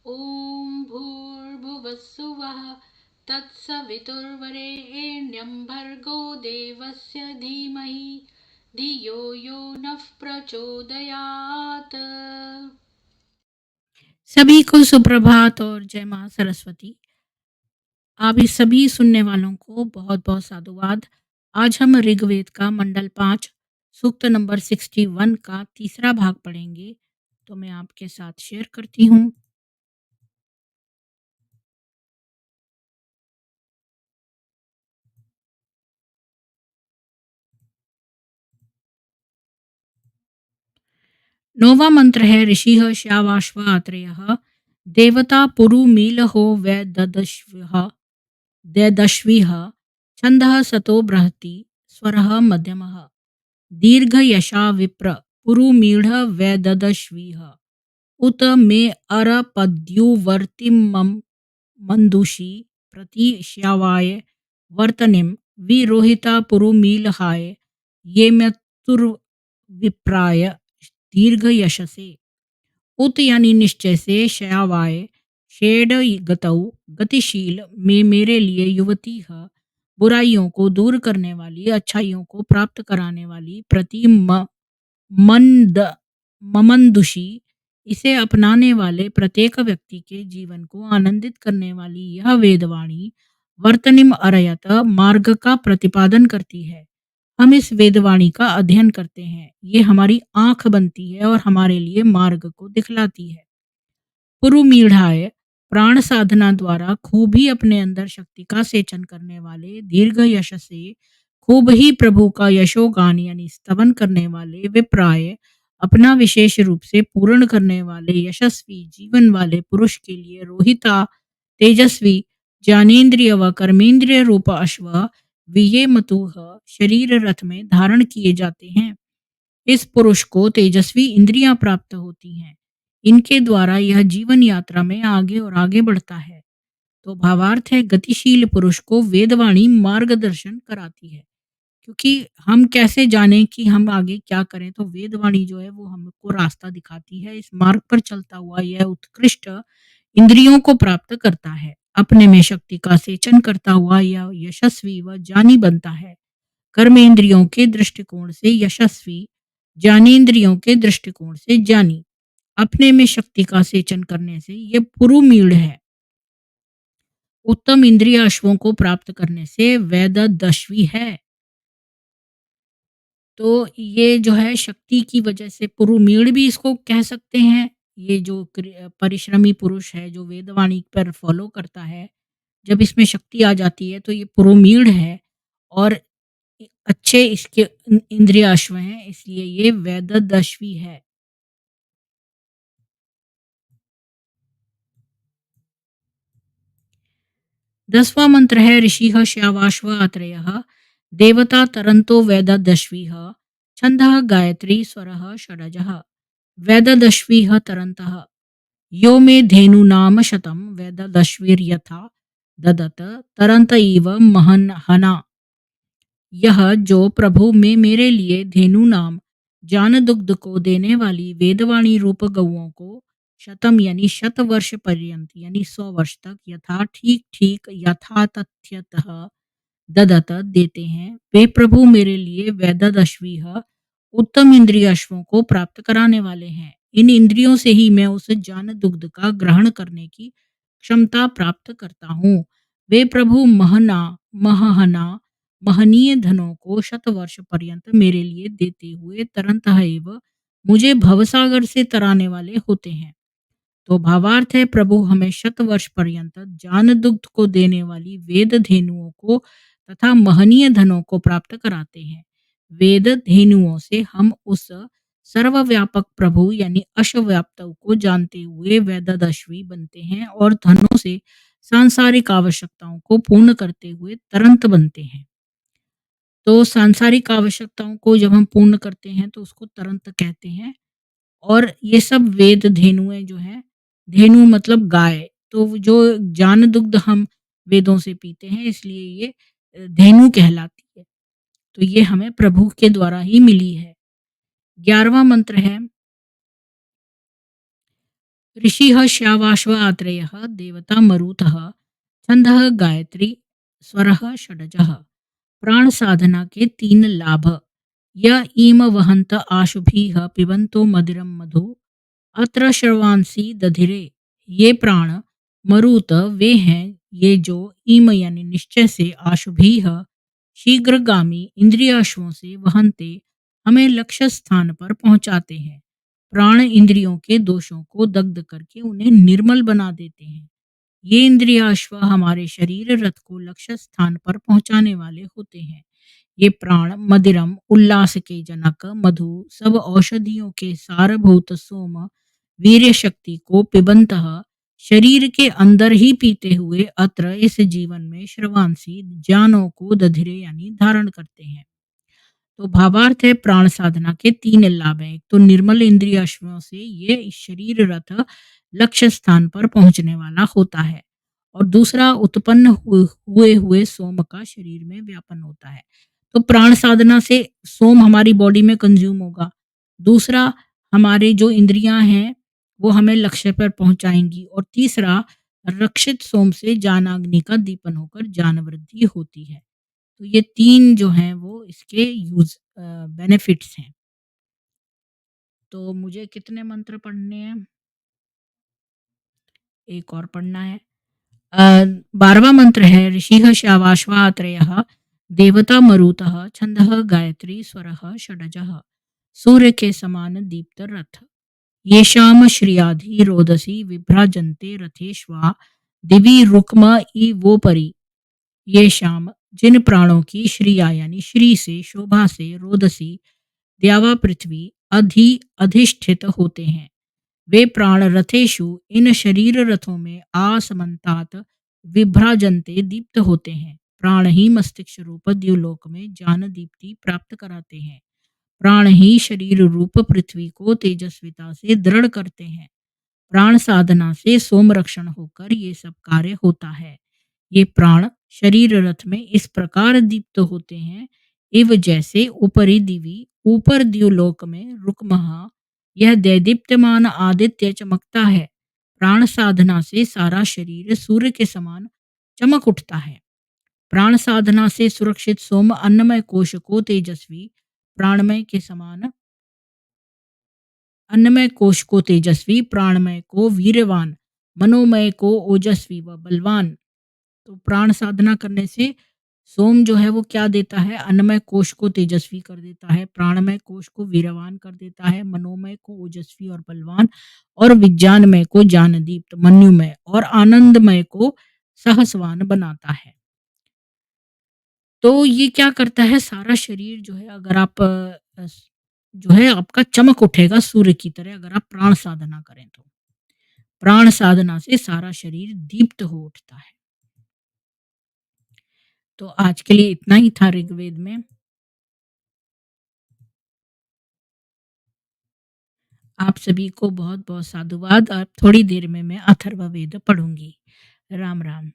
ॐ भूर्भुवस्सुवः तत्सवितुर्वरेण्यं भर्गो देवस्य धीमहि धियो यो नः प्रचोदयात्। सभी को सुप्रभात और जय मां सरस्वती। आप इस सभी सुनने वालों को बहुत बहुत साधुवाद। आज हम ऋग्वेद का मंडल 5 सूक्त नंबर 61 का तीसरा भाग पढ़ेंगे। तो मैं आपके साथ शेयर करती हूँ। नौवा मंत्र है ऋषि श्यावाश्व आत्रेय देवता पुरुमीलहो वैददश्विः छंदः सतो बृहति स्वरः मध्यमः दीर्घ यशा विप्र पुरुमीढ़ वैददश्विः उत मे अरपद्युवर्तिमं मंदुषी प्रति श्यावाय वर्तनिम विरोहिता पुरुमीलहाय ये विप्राय दीर्घ यशसे उत यानी निश्चय से शयावाय शेड गतौ गतिशील में मेरे लिए युवती है बुराइयों को दूर करने वाली अच्छाइयों को प्राप्त कराने वाली प्रति मंद ममंदुषी इसे अपनाने वाले प्रत्येक व्यक्ति के जीवन को आनंदित करने वाली यह वेदवाणी वर्तनिम अरयत मार्ग का प्रतिपादन करती है। हम इस वेदवाणी का अध्ययन करते हैं, ये हमारी आंख बनती है और हमारे लिए मार्ग को दिखलाती है। पुरुमीढ़ाय प्राण साधना द्वारा खूब ही अपने अंदर शक्ति का सेचन करने वाले दीर्घ यश से खूब ही प्रभु का यशोगान यानी स्तवन करने वाले विप्राय अपना विशेष रूप से पूर्ण करने वाले यशस्वी जीवन वाले पुरुष के लिए रोहिता तेजस्वी ज्ञानेन्द्रिय व कर्मेंद्रिय रूप अश्व विये मतुह शरीर रथ में धारण किए जाते हैं। इस पुरुष को तेजस्वी इंद्रियां प्राप्त होती हैं। इनके द्वारा यह जीवन यात्रा में आगे और आगे बढ़ता है। तो भावार्थ है गतिशील पुरुष को वेदवाणी मार्गदर्शन कराती है। क्योंकि हम कैसे जानें कि हम आगे क्या करें, तो वेदवाणी जो है वो हमको रास्ता दिखाती है। इस मार्ग पर चलता हुआ यह उत्कृष्ट इंद्रियों को प्राप्त करता है। अपने में शक्ति का सेचन करता हुआ यह यशस्वी व ज्ञानी बनता है। कर्मेंद्रियों के दृष्टिकोण से यशस्वी, ज्ञानेंद्रियों के दृष्टिकोण से ज्ञानी। अपने में शक्ति का सेचन करने से यह पुरुमीढ़ है। उत्तम इंद्रिय अश्वों को प्राप्त करने से वैददश्वी है। तो ये जो है शक्ति की वजह से पुरुमीढ़ भी इसको कह सकते हैं। ये जो परिश्रमी पुरुष है जो वेदवाणी पर फॉलो करता है, जब इसमें शक्ति आ जाती है तो ये पुरुमीढ़ है और अच्छे इसके इंद्रिय अश्व हैं, इसलिए ये वैददश्वी है। 10वां मंत्र है ऋषिः श्यावाश्व आत्रेयः देवता तरन्तो वैददश्वीः छन्दः गायत्री स्वरः षडजः वैददश्वीः तरन्तः यो मे धेनूनाम शतं वैददश्वीर्यथा ददत तरंत इव महन्हना। यह जो प्रभु में मेरे लिए धेनु नाम जान दुग्ध को देने वाली वेदवाणी रूप गौओं को शतम यानी शत वर्ष पर्यंत यानी 100 वर्ष तक यथा ठीक ठीक यथा तथ्यतः ददत देते हैं, वे प्रभु मेरे लिए वैददश्वी उत्तम इंद्रिय अश्वों को प्राप्त कराने वाले हैं। इन इंद्रियों से ही मैं उस जान दुग्ध का ग्रहण करने की क्षमता प्राप्त करता हूँ। वे प्रभु महना महहना महनीय धनों को शत वर्ष पर्यंत मेरे लिए देते हुए तरंतः एव मुझे भवसागर से तराने वाले होते हैं। तो भावार्थ है प्रभु हमें शत वर्ष पर्यंत जान दुग्ध को देने वाली वेद धेनुओं को तथा महनीय धनों को प्राप्त कराते हैं। वेद धेनुओं से हम उस सर्वव्यापक प्रभु यानी अशव्याप्त को जानते हुए वैददश्वी बनते हैं और धनों से सांसारिक आवश्यकताओं को पूर्ण करते हुए तरंत बनते हैं। तो सांसारिक आवश्यकताओं को जब हम पूर्ण करते हैं तो उसको तरंत कहते हैं। और ये सब वेद धेनुएँ जो हैं, धेनु मतलब गाय, तो जो जान दुग्ध हम वेदों से पीते हैं इसलिए ये धेनु कहलाती है। तो ये हमें प्रभु के द्वारा ही मिली है। 11वां मंत्र है ऋषिः श्यावाश्व आत्रेयः देवता मरुतः छंदः गायत्री स्वरः षडजः। प्राण साधना के 3 लाभ। य ईम वहंत आशुभिः पिबंतो मदिरम मधु अत्र श्रवांसी दधिरे। ये प्राण मरुत वे हैं ये जो ईम यानी निश्चय से आशुभिः शीघ्रगामी इंद्रियाश्वों से वहंते हमें लक्ष्य स्थान पर पहुंचाते हैं। प्राण इंद्रियों के दोषों को दग्ध करके उन्हें निर्मल बना देते हैं। ये इंद्रियाश्व हमारे शरीर रथ को लक्ष्य स्थान पर पहुंचाने वाले होते हैं। ये प्राण मदिरम उल्लास के जनक मधु सब औषधियों के सारभूत सोम वीर्य शक्ति को पिबंतः शरीर के अंदर ही पीते हुए अत्र इस जीवन में श्रवांसी ज्ञानों को दधिरे यानी धारण करते हैं। तो भावार्थ है प्राण साधना के 3 लाभ हैं। एक तो निर्मल इंद्रियाश्वों से ये शरीर रथ लक्ष्य स्थान पर पहुंचने वाला होता है और दूसरा उत्पन्न हुए हुए सोम का शरीर में व्यापन होता है। तो प्राण साधना से सोम हमारी बॉडी में कंज्यूम होगा। दूसरा हमारे जो इंद्रियां हैं वो हमें लक्ष्य पर पहुंचाएंगी और तीसरा रक्षित सोम से ज्ञानाग्नि का दीपन होकर ज्ञान वृद्धि होती है। तो ये 3 जो हैं वो इसके बेनिफिट्स हैं। तो मुझे कितने मंत्र पढ़ने हैं? एक और पढ़ना है। 12वां मंत्र है ऋषिः श्यावाश्वात्रयः देवता मरुतः छंदः गायत्री स्वरः षडजः। सूर्य के समान दीप्त रथ येषाम श्रियाधि रोदसी विभ्राजन्ते रथेश्वा दिवि रुक्म इवोपरि। ये शाम जिन प्राणों की श्रिया यानी श्री से शोभा से रोदसी द्यावा पृथ्वी अधिष्ठित होते हैं। वे प्राण रथेशु इन शरीर रथों में आसमंतात विभ्राजन्ते दीप्त होते हैं। प्राण ही मस्तिष्क रूप द्युलोक में ज्ञान दीप्ति प्राप्त कराते हैं। प्राण ही शरीर रूप पृथ्वी को तेजस्विता से दृढ़ करते हैं। प्राण साधना से सोम रक्षण होकर ये सब कार्य होता है। ये प्राण शरीर रथ में इस प्रकार दीप्त होते हैं इव जैसे ऊपरी दिवी ऊपर द्युलोक में रुकमहा यह दैदीप्यमान आदित्य चमकता है। प्राण साधना से सारा शरीर सूर्य के समान चमक उठता है। प्राण साधना से सुरक्षित सोम अन्नमय कोश को तेजस्वी प्राणमय के समान अन्नमय कोश को तेजस्वी प्राणमय को वीरवान मनोमय को ओजस्वी व बलवान। तो प्राण साधना करने से सोम जो है वो क्या देता है? अन्नमय कोश को तेजस्वी कर देता है, प्राणमय कोश को वीरवान कर देता है, मनोमय को ओजस्वी और बलवान और विज्ञानमय को ज्ञानदीप्त मन्युमय और आनंदमय को सहसवान बनाता है। तो ये क्या करता है सारा शरीर जो है अगर आप जो है आपका चमक उठेगा सूर्य की तरह अगर आप प्राण साधना करें तो। प्राण साधना से सारा शरीर दीप्त हो उठता है। तो आज के लिए इतना ही था ऋग्वेद में। आप सभी को बहुत-बहुत साधुवाद। अब थोड़ी देर में मैं अथर्ववेद पढ़ूँगी। राम, राम।